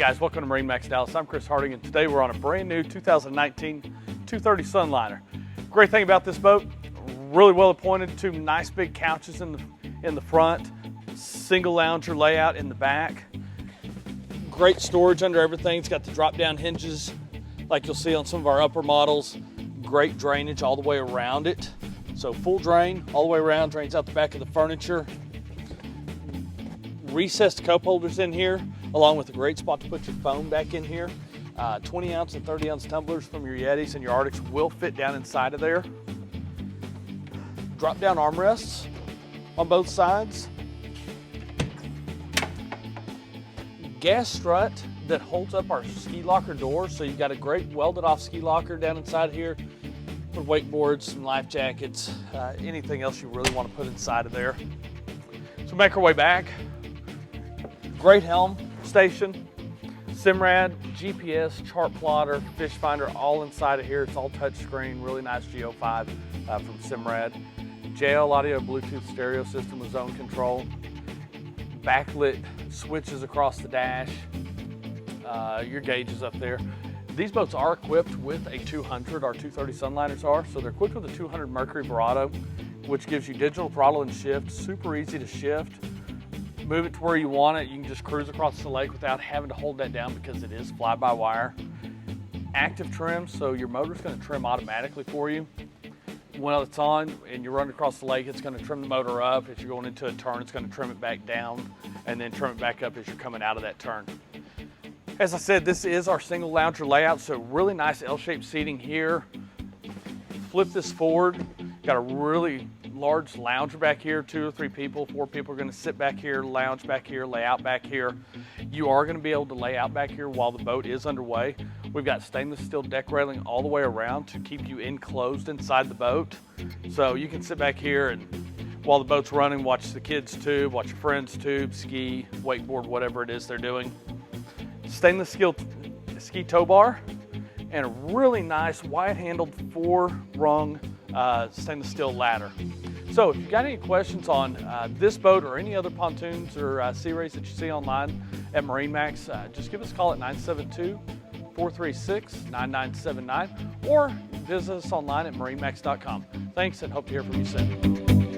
guys, welcome to MarineMax Dallas. I'm Chris Harding, and today we're on a brand new 2019 230 Sunliner. Great thing about this boat, really well appointed, two nice big couches in the front, single lounger layout in the back. Great storage under everything. It's got the drop down hinges like you'll see on some of our upper models. Great drainage all the way around it. So full drain all the way around, drains out the back of the furniture. Recessed cup holders in here, along with a great spot to put your foam back in here. 20 ounce and 30 ounce tumblers from your Yetis and your Arctics will fit down inside of there. Drop down armrests on both sides. Gas strut that holds up our ski locker door. So you've got a great welded off ski locker down inside here with wakeboards, some life jackets, anything else you really want to put inside of there. So make our way back. Great Helm station, Simrad, GPS, chart plotter, fish finder, all inside of here. It's all touchscreen, really nice Go5 from Simrad. JL audio Bluetooth stereo system with zone control. Backlit switches across the dash. Your gauges up there. These boats are equipped with a 200, our 230 Sunliners are, so they're equipped with a 200 Mercury Verado, which gives you digital throttle and shift, super easy to shift. Move it to where you want it. You can just cruise across the lake without having to hold that down because it is fly-by-wire. Active trim, so your motor's going to trim automatically for you. When it's on and you run across the lake, it's going to trim the motor up. If you're going into a turn, it's going to trim it back down and then trim it back up as you're coming out of that turn. As I said, this is our single lounger layout, so really nice L-shaped seating here. Flip this forward, got a really large lounger back here. 2 or 3 people, 4 people are going to sit back here, lounge back here, lay out back here. You are going to be able to lay out back here while the boat is underway. We've got stainless steel deck railing all the way around to keep you enclosed inside the boat. So you can sit back here and while the boat's running, watch the kids tube, watch your friends tube, ski, wakeboard, whatever it is they're doing. Stainless steel ski tow bar and a really nice wide-handled 4-rung stainless steel ladder. So if you've got any questions on this boat or any other pontoons or Sea Rays that you see online at MarineMax, just give us a call at 972-436-9979 or visit us online at marinemax.com. Thanks and hope to hear from you soon.